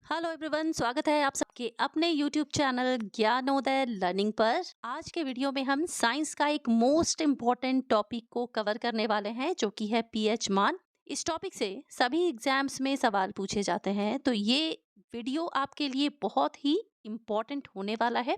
Hello everyone, स्वागत है आप सबके अपने यूट्यूब चैनल ज्ञानोदय लर्निंग पर। आज के वीडियो में हम साइंस का एक मोस्ट इम्पॉर्टेंट टॉपिक को कवर करने वाले हैं, जो कि है पीएच मान। इस टॉपिक से सभी एग्जाम्स में सवाल पूछे जाते हैं, तो ये वीडियो आपके लिए बहुत ही इम्पॉर्टेंट होने वाला है।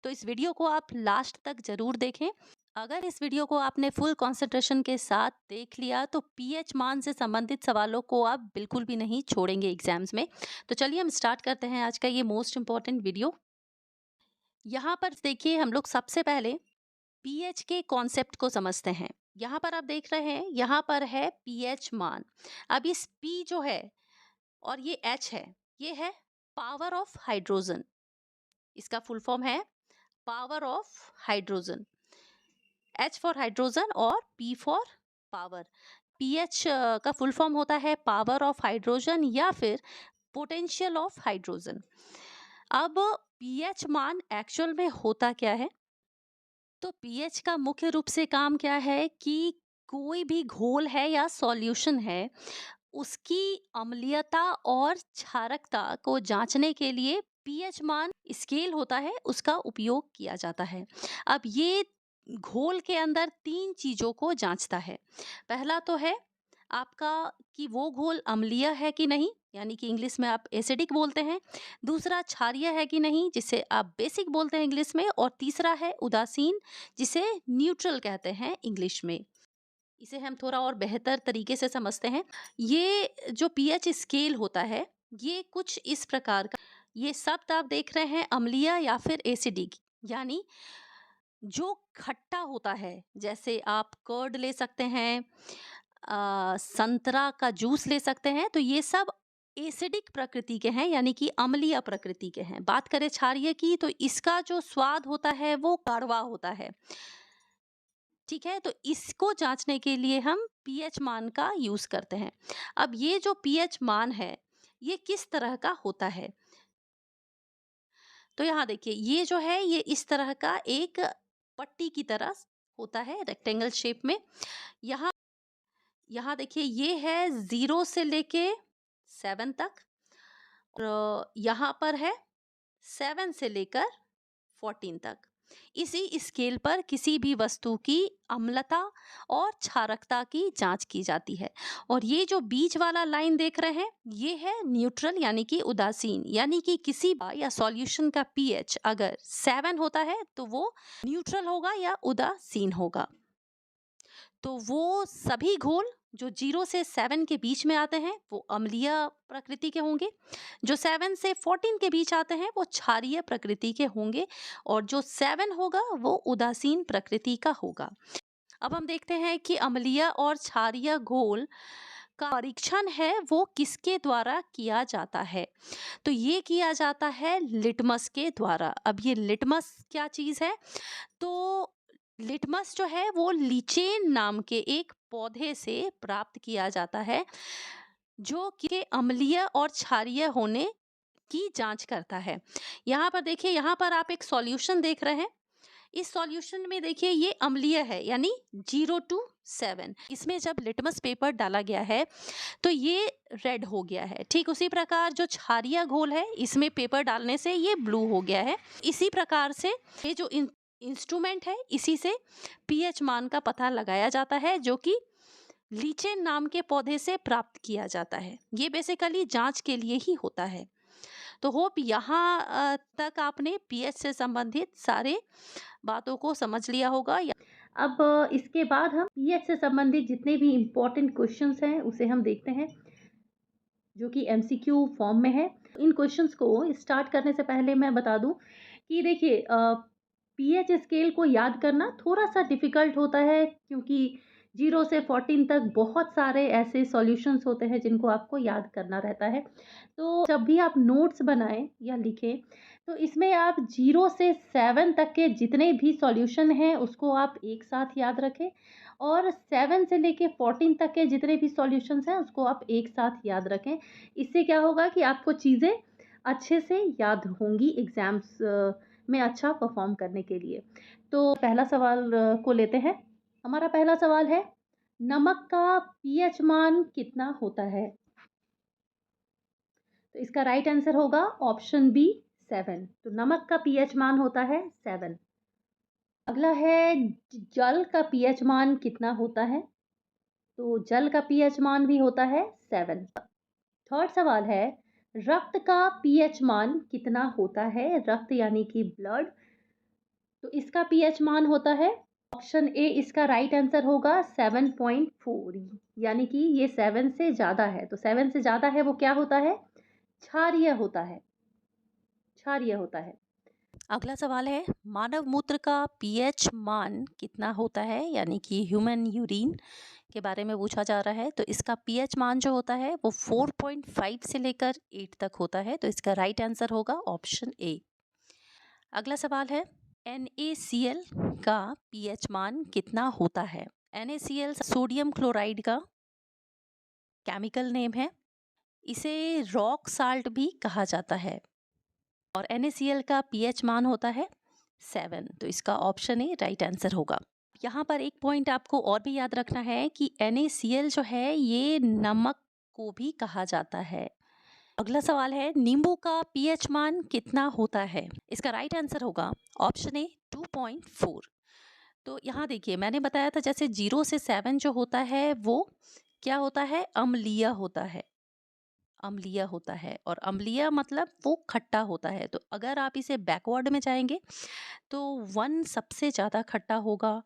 तो इस वीडियो को आप लास्ट तक जरूर देखें। अगर इस वीडियो को आपने फुल कंसंट्रेशन के साथ देख लिया तो पीएच मान से संबंधित सवालों को आप बिल्कुल भी नहीं छोड़ेंगे एग्जाम्स में। तो चलिए हम स्टार्ट करते हैं आज का ये मोस्ट इम्पॉर्टेंट वीडियो। यहाँ पर देखिए, हम लोग सबसे पहले पीएच के कॉन्सेप्ट को समझते हैं। यहाँ पर आप देख रहे हैं, यहाँ पर है पीएच मान। अब इस पी जो है और ये एच है, ये है पावर ऑफ हाइड्रोजन। इसका फुल फॉर्म है power of hydrogen. H for hydrogen और पी फॉर पावर। पीएच का फुल फॉर्म होता है पावर ऑफ हाइड्रोजन या फिर पोटेंशियल ऑफ हाइड्रोजन। अब पीएच मान एक्चुअल में होता क्या है? तो पीएच का मुख्य रूप से काम क्या है कि कोई भी घोल है या सॉल्यूशन है, उसकी अम्लीयता और क्षारकता को जांचने के लिए पीएच मान स्केल होता है, उसका उपयोग किया जाता है। अब ये घोल के अंदर तीन चीजों को जांचता है। पहला तो है आपका कि वो घोल अम्लीय है कि नहीं, यानी कि इंग्लिश में आप एसिडिक बोलते हैं। दूसरा क्षारीय है कि नहीं, जिसे आप बेसिक बोलते हैं इंग्लिश में। और तीसरा है उदासीन, जिसे न्यूट्रल कहते हैं इंग्लिश में। इसे हम थोड़ा और बेहतर तरीके से समझते हैं। ये जो पीएच स्केल होता है, ये कुछ इस प्रकार का, ये शब्द आप देख रहे हैं अम्लीय या फिर एसिडिक, यानी जो खट्टा होता है, जैसे आप कर्ड ले सकते हैं, संतरा का जूस ले सकते हैं, तो ये सब एसिडिक प्रकृति के हैं, यानी कि अम्लीय प्रकृति के हैं। बात करें क्षारीय की, तो इसका जो स्वाद होता है वो कड़वा होता है। ठीक है, तो इसको जांचने के लिए हम पीएच मान का यूज करते हैं। अब ये जो पीएच मान है, ये किस तरह का होता है? तो यहाँ देखिए, ये जो है ये इस तरह का एक पट्टी की तरह होता है, रेक्टेंगल शेप में। यहाँ यहाँ देखिए, ये है 0 से लेके 7 तक। और यहाँ पर है 7 से लेकर 14 तक। इसी स्केल पर किसी भी वस्तु की अम्लता और क्षारकता की जांच की जाती है। और ये जो बीच वाला लाइन देख रहे हैं, ये है न्यूट्रल, यानी कि उदासीन। यानी कि किसी या सॉल्यूशन का पीएच अगर 7 होता है तो वो न्यूट्रल होगा या उदासीन होगा। तो वो सभी घोल जो 0 से 7 के बीच में आते हैं वो अम्लीय प्रकृति के होंगे। जो 7 से 14 के बीच आते हैं वो क्षारीय प्रकृति के होंगे। और जो 7 होगा वो उदासीन प्रकृति का होगा। अब हम देखते हैं कि अम्लीय और क्षारीय घोल का परीक्षण है वो किसके द्वारा किया जाता है? तो ये किया जाता है लिटमस के द्वारा। अब ये लिटमस क्या चीज है? तो लिटमस जो है वो लीचेन नाम के एक पौधे से प्राप्त किया जाता है, जो कि अम्लीय और क्षारीय होने की जांच करता है। यहाँ पर देखिए, यहाँ पर आप एक सॉल्यूशन देख रहे हैं। इस सॉल्यूशन में देखिए ये अम्लीय है, यानी 0 to 7। इसमें जब लिटमस पेपर डाला गया है तो ये रेड हो गया है। ठीक उसी प्रकार जो क्षारीय घोल है, इसमें पेपर डालने से ये ब्लू हो गया है। इसी प्रकार से ये जो इंस्ट्रूमेंट है, इसी से पीएच मान का पता लगाया जाता है, जो कि लीचेन नाम के पौधे से प्राप्त किया जाता है। ये बेसिकली जांच के लिए ही होता है। तो होप यहाँ तक आपने पीएच से संबंधित सारे बातों को समझ लिया होगा। अब इसके बाद हम पीएच से संबंधित जितने भी इम्पोर्टेंट क्वेश्चंस हैं उसे हम देखते हैं, जो कि एमसीक्यू फॉर्म में है। इन क्वेश्चंस को स्टार्ट करने से पहले मैं बता दूं कि देखिए, पीएच स्केल को याद करना थोड़ा सा डिफ़िकल्ट होता है, क्योंकि 0 से 14 तक बहुत सारे ऐसे सॉल्यूशंस होते हैं जिनको आपको याद करना रहता है। तो जब भी आप नोट्स बनाएं या लिखें, तो इसमें आप 0 से 7 तक के जितने भी सॉल्यूशन हैं उसको आप एक साथ याद रखें, और 7 से लेके 14 तक के जितने भी सॉल्यूशंस हैं उसको आप एक साथ याद रखें। इससे क्या होगा कि आपको चीज़ें अच्छे से याद होंगी एग्ज़ाम्स में अच्छा परफॉर्म करने के लिए। तो पहला सवाल को लेते हैं। हमारा पहला सवाल है, नमक का पीएच मान कितना होता है? तो इसका राइट आंसर होगा ऑप्शन बी 7। तो नमक का पीएच मान होता है 7। अगला है जल का पीएच मान कितना होता है? तो जल का पीएच मान भी होता है 7। थर्ड सवाल है रक्त का पीएच मान कितना होता है? रक्त यानी कि ब्लड। तो इसका पीएच मान होता है ऑप्शन ए, इसका राइट आंसर होगा 7.4, यानी कि ये 7 से ज़्यादा है। तो 7 से ज़्यादा है वो क्या होता है? क्षारीय होता है, क्षारीय होता है। अगला सवाल है मानव मूत्र का पीएच मान कितना होता है? यानी कि ह्यूमन यूरिन के बारे में पूछा जा रहा है। तो इसका पीएच मान जो होता है वो 4.5 से लेकर 8 तक होता है। तो इसका राइट आंसर होगा ऑप्शन ए। अगला सवाल है NaCl का पीएच मान कितना होता है? NaCl सोडियम क्लोराइड का केमिकल नेम है। इसे रॉक साल्ट भी कहा जाता है और NaCl का पीएच मान होता है 7। तो इसका ऑप्शन ए राइट आंसर होगा। यहाँ पर एक पॉइंट आपको और भी याद रखना है कि NaCl जो है ये नमक को भी कहा जाता है। अगला सवाल है नींबू का पीएच मान कितना होता है? इसका राइट आंसर होगा ऑप्शन ए 2.4। तो यहाँ देखिए मैंने बताया था जैसे 0 से 7 जो होता है वो क्या होता है? अम्लीय होता है, अम्लीय होता है। और अम्लीय मतलब वो खट्टा होता है। तो अगर आप इसे बैकवर्ड में जाएंगे तो 1 सबसे ज़्यादा खट्टा होगा।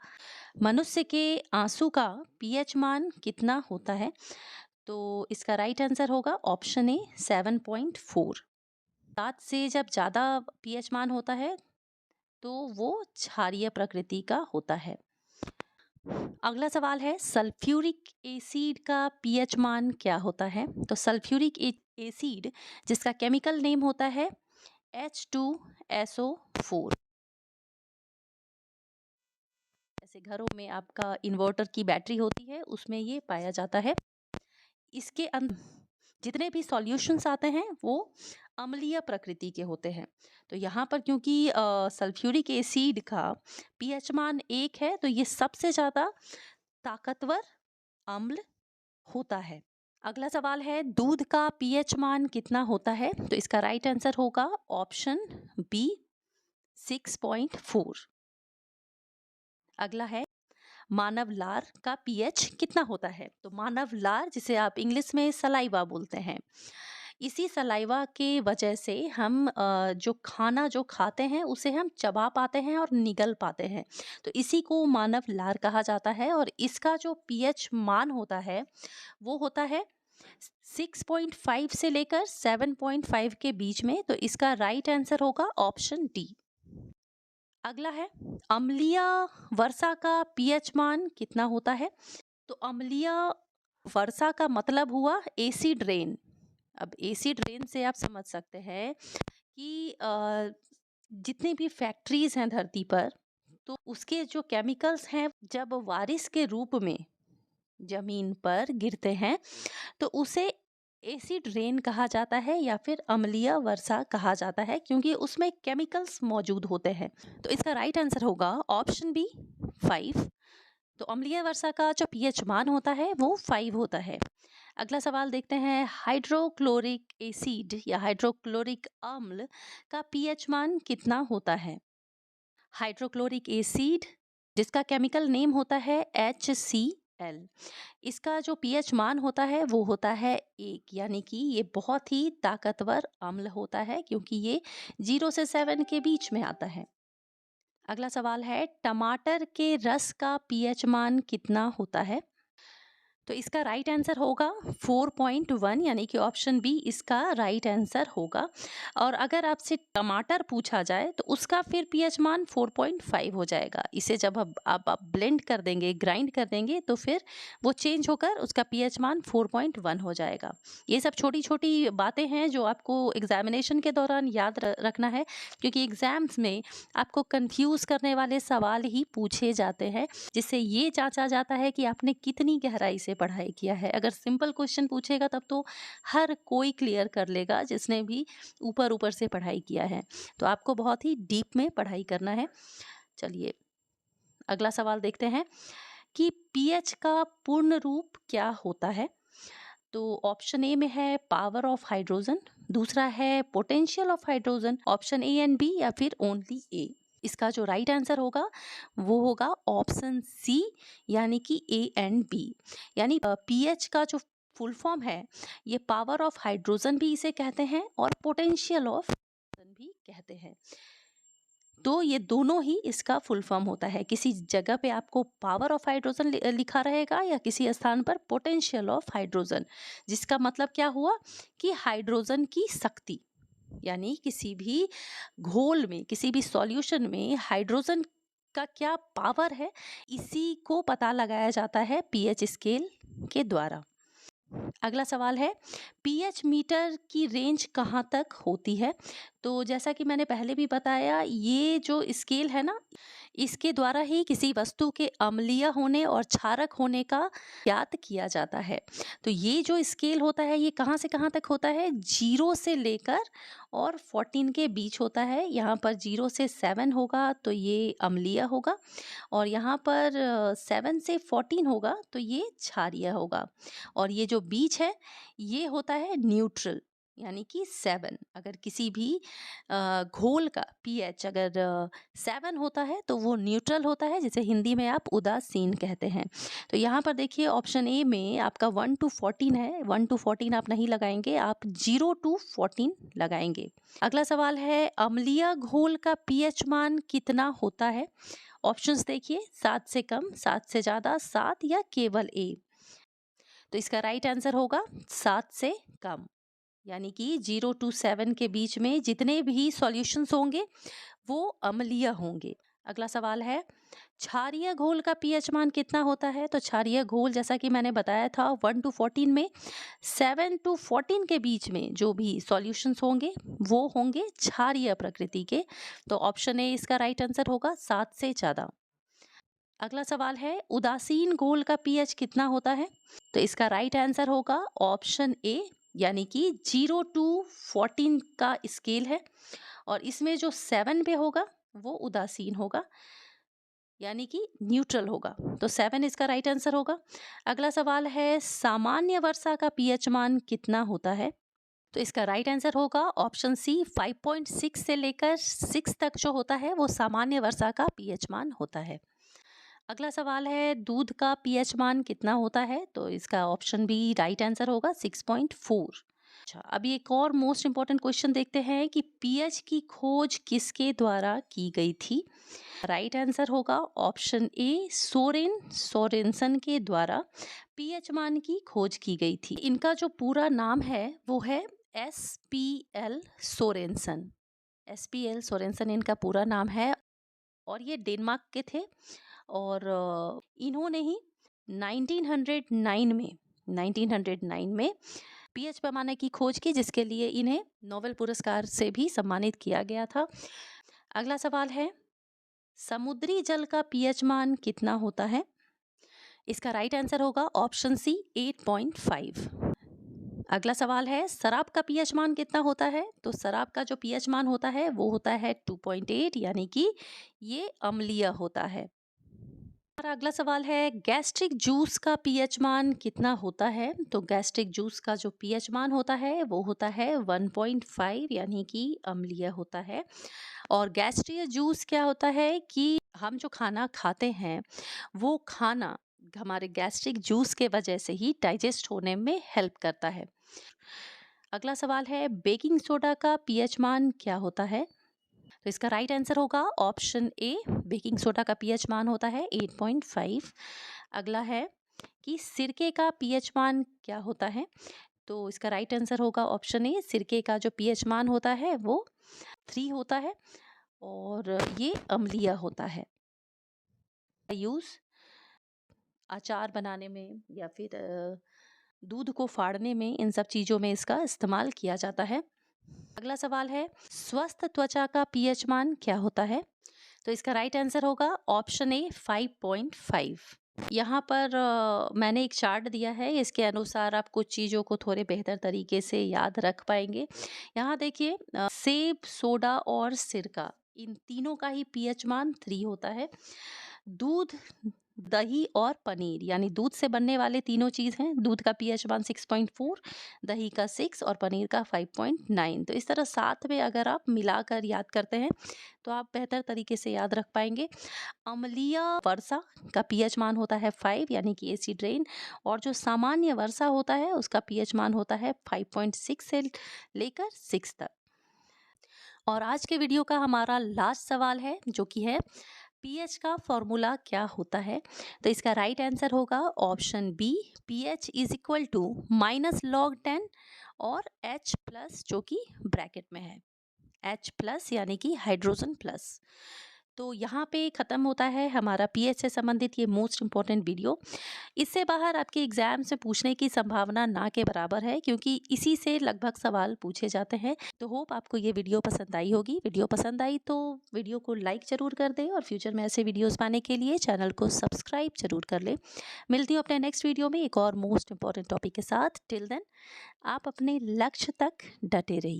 मनुष्य के आंसू का पीएच मान कितना होता है? तो इसका राइट आंसर होगा ऑप्शन ए 7.4। 7 से जब ज़्यादा पीएच मान होता है तो वो क्षारीय प्रकृति का होता है। अगला सवाल है सल्फ्यूरिक एसिड का पीएच मान क्या होता है? तो सल्फ्यूरिक एसिड जिसका केमिकल नेम होता है H2SO4। जैसे घरों में आपका इन्वर्टर की बैटरी होती है उसमें ये पाया जाता है। इसके अंदर जितने भी सॉल्यूशंस आते हैं वो अम्लीय प्रकृति के होते हैं। तो यहाँ पर क्योंकि सल्फ्यूरिक एसिड का पीएच मान 1 है तो ये सबसे ज़्यादा ताकतवर अम्ल होता है। अगला सवाल है दूध का पीएच मान कितना होता है? तो इसका राइट आंसर होगा ऑप्शन बी 6.4। अगला है मानव लार का पीएच कितना होता है? तो मानव लार जिसे आप इंग्लिश में सलाइवा बोलते हैं, इसी सलाइवा के वजह से हम जो खाना जो खाते हैं उसे हम चबा पाते हैं और निगल पाते हैं। तो इसी को मानव लार कहा जाता है और इसका जो पीएच मान होता है वो होता है 6.5 से लेकर 7.5 के बीच में। तो इसका राइट आंसर होगा ऑप्शन डी। अगला है अम्लीय वर्षा का पीएच मान कितना होता है? तो अम्लीय वर्षा का मतलब हुआ एसिड रेन। अब एसिड रेन से आप समझ सकते हैं कि जितनी भी फैक्ट्रीज हैं धरती पर तो उसके जो केमिकल्स हैं जब बारिश के रूप में जमीन पर गिरते हैं तो उसे एसिड रेन कहा जाता है या फिर अम्लीय वर्षा कहा जाता है क्योंकि उसमें केमिकल्स मौजूद होते हैं। तो इसका राइट आंसर होगा ऑप्शन बी 5। तो अम्लीय वर्षा का जो पीएच मान होता है वो 5 होता है। अगला सवाल देखते हैं हाइड्रोक्लोरिक एसिड या हाइड्रोक्लोरिक अम्ल का पीएच मान कितना होता है? हाइड्रोक्लोरिक एसिड जिसका केमिकल नेम होता है HCl, इसका जो पीएच मान होता है वो होता है 1, यानी कि ये बहुत ही ताकतवर अम्ल होता है क्योंकि ये 0 से 7 के बीच में आता है। अगला सवाल है टमाटर के रस का पीएच मान कितना होता है? तो इसका राइट आंसर होगा 4.1, यानी कि ऑप्शन बी इसका राइट आंसर होगा। और अगर आपसे टमाटर पूछा जाए तो उसका फिर पीएच मान 4.5 हो जाएगा। इसे जब आप ब्लेंड कर देंगे, ग्राइंड कर देंगे तो फिर वो चेंज होकर उसका पीएच मान 4.1 हो जाएगा। ये सब छोटी छोटी बातें हैं जो आपको एग्जामिनेशन के दौरान याद रखना है क्योंकि एग्जाम्स में आपको कंफ्यूज करने वाले सवाल ही पूछे जाते हैं जिससे ये जांचा जाता है कि आपने कितनी गहराई से पढ़ाई किया है। अगर सिंपल क्वेश्चन पूछेगा तब तो हर कोई क्लियर कर लेगा जिसने भी ऊपर ऊपर से पढ़ाई किया है। तो आपको बहुत ही डीप में पढ़ाई करना है। चलिए अगला सवाल देखते हैं कि पीएच का पूर्ण रूप क्या होता है? तो ऑप्शन ए में है पावर ऑफ हाइड्रोजन, दूसरा है potential of hydrogen, option A and B या फिर ओनली ए। इसका जो राइट आंसर होगा वो होगा ऑप्शन सी, यानी कि ए एंड बी। यानी पीएच का जो फुल फॉर्म है, ये पावर ऑफ हाइड्रोजन भी इसे कहते हैं और पोटेंशियल ऑफ हाइड्रोजन भी कहते हैं। तो ये दोनों ही इसका फुल फॉर्म होता है। किसी जगह पे आपको पावर ऑफ हाइड्रोजन लिखा रहेगा या किसी स्थान पर पोटेंशियल ऑफ हाइड्रोजन, जिसका मतलब क्या हुआ कि हाइड्रोजन की शक्ति, यानी किसी भी घोल में, किसी भी सॉल्यूशन में हाइड्रोजन का क्या पावर है, इसी को पता लगाया जाता है पीएच स्केल के द्वारा। अगला सवाल है, पीएच मीटर की रेंज कहाँ तक होती है? तो जैसा कि मैंने पहले भी बताया, ये जो स्केल है ना, इसके द्वारा ही किसी वस्तु के अम्लीय होने और क्षारक होने का ज्ञात किया जाता है। तो ये जो स्केल होता है, ये कहाँ से कहाँ तक होता है? 0 से लेकर और 14 के बीच होता है। यहाँ पर 0 से 7 होगा तो ये अम्लीय होगा, और यहाँ पर 7 से 14 होगा तो ये क्षारीय होगा, और ये जो बीच है ये होता है न्यूट्रल, यानी कि 7। अगर किसी भी घोल का पीएच अगर 7 होता है तो वो न्यूट्रल होता है, जिसे हिंदी में आप उदासीन कहते हैं। तो यहाँ पर देखिए ऑप्शन ए में आपका 1 to 14 है। 1 to 14 आप नहीं लगाएंगे, आप 0 to 14 लगाएंगे। अगला सवाल है, अम्लीय घोल का पीएच मान कितना होता है? ऑप्शंस देखिए, 7 से कम, 7 से ज़्यादा, 7 या केवल ए। तो इसका राइट आंसर होगा 7 से कम, यानी कि 0 to 7 के बीच में जितने भी सॉल्यूशंस होंगे वो अम्लीय होंगे। अगला सवाल है, क्षारीय घोल का पीएच मान कितना होता है? तो क्षारीय घोल, जैसा कि मैंने बताया था, 1 to 14 में 7 to 14 के बीच में जो भी सॉल्यूशंस होंगे वो होंगे क्षारीय प्रकृति के। तो ऑप्शन ए इसका राइट आंसर होगा, 7 से ज़्यादा। अगला सवाल है, उदासीन घोल का पीएच कितना होता है? तो इसका राइट आंसर होगा ऑप्शन ए, यानी कि 0 to 14 का स्केल है, और इसमें जो 7 पे होगा वो उदासीन होगा, यानी कि न्यूट्रल होगा। तो 7 इसका राइट आंसर होगा। अगला सवाल है, सामान्य वर्षा का पीएच मान कितना होता है? तो इसका राइट आंसर होगा ऑप्शन सी, 5.6 से लेकर 6 तक जो होता है वो सामान्य वर्षा का पीएच मान होता है। अगला सवाल है, दूध का पीएच मान कितना होता है? तो इसका ऑप्शन बी राइट आंसर होगा, 6.4। अच्छा, अभी एक और मोस्ट इंपॉर्टेंट क्वेश्चन देखते हैं कि पीएच की खोज किसके द्वारा की गई थी? राइट आंसर होगा ऑप्शन ए, सोरेनसन के द्वारा पीएच मान की खोज की गई थी। इनका जो पूरा नाम है वो है एस.पी.एल. सोरेनसन। एस.पी.एल. सोरेनसन इनका पूरा नाम है, और ये डेनमार्क के थे, और इन्होंने ही 1909 में पीएच पैमाने की खोज की, जिसके लिए इन्हें नोबेल पुरस्कार से भी सम्मानित किया गया था। अगला सवाल है, समुद्री जल का पीएच मान कितना होता है? इसका राइट आंसर होगा ऑप्शन सी, 8.5। अगला सवाल है, शराब का पीएच मान कितना होता है? तो शराब का जो पीएच मान होता है वो होता है 2.8, यानी कि ये अम्लीय होता है। हमारा अगला सवाल है, गैस्ट्रिक जूस का पीएच मान कितना होता है? तो गैस्ट्रिक जूस का जो पीएच मान होता है वो होता है 1.5, यानी कि अम्लीय होता है। और गैस्ट्रिक जूस क्या होता है कि हम जो खाना खाते हैं वो खाना हमारे गैस्ट्रिक जूस के वजह से ही डाइजेस्ट होने में हेल्प करता है। अगला सवाल है, बेकिंग सोडा का पीएच मान क्या होता है? तो इसका राइट आंसर होगा ऑप्शन ए, बेकिंग सोडा का पीएच मान होता है 8.5। अगला है कि सिरके का पीएच मान क्या होता है? तो इसका राइट आंसर होगा ऑप्शन ए, सिरके का जो पीएच मान होता है वो 3 होता है, और ये अम्लीय होता है। यूज अचार बनाने में या फिर दूध को फाड़ने में, इन सब चीज़ों में इसका इस्तेमाल किया जाता है। अगला सवाल है, स्वस्थ त्वचा का पीएच मान क्या होता है? तो इसका राइट आंसर होगा ऑप्शन ए, 5.5। यहाँ पर मैंने एक चार्ट दिया है, इसके अनुसार आप कुछ चीज़ों को थोड़े बेहतर तरीके से याद रख पाएंगे। यहाँ देखिए, सेब, सोडा और सिरका, इन तीनों का ही पीएच मान 3 होता है। दूध दही और पनीर, यानी दूध से बनने वाले तीनों चीज़ हैं। दूध का पीएच मान 6.4, दही का 6 और पनीर का 5.9। तो इस तरह साथ में अगर आप मिलाकर याद करते हैं तो आप बेहतर तरीके से याद रख पाएंगे। अम्लीय वर्षा का पीएच मान होता है 5, यानी कि एसिड रेन, और जो सामान्य वर्षा होता है उसका पीएच मान होता है 5.6 से लेकर 6 तक। और आज के वीडियो का हमारा लास्ट सवाल है, जो कि है पीएच का फॉर्मूला क्या होता है। तो इसका राइट आंसर होगा option B, pH is equal to -log10 और H प्लस, जो कि ब्रैकेट में है H प्लस, यानी कि हाइड्रोजन प्लस। तो यहाँ पे ख़त्म होता है हमारा पीएच से संबंधित ये मोस्ट इम्पॉर्टेंट वीडियो। इससे बाहर आपके एग्जाम से पूछने की संभावना ना के बराबर है, क्योंकि इसी से लगभग सवाल पूछे जाते हैं। तो होप आपको ये वीडियो पसंद आई होगी। वीडियो पसंद आई तो वीडियो को लाइक ज़रूर कर दें और फ्यूचर में ऐसे वीडियोस पाने के लिए चैनल को सब्सक्राइब जरूर कर लें। मिलती हूँ अपने नेक्स्ट वीडियो में एक और मोस्ट इम्पॉर्टेंट टॉपिक के साथ। टिल देन आप अपने लक्ष्य तक डटे रहिए।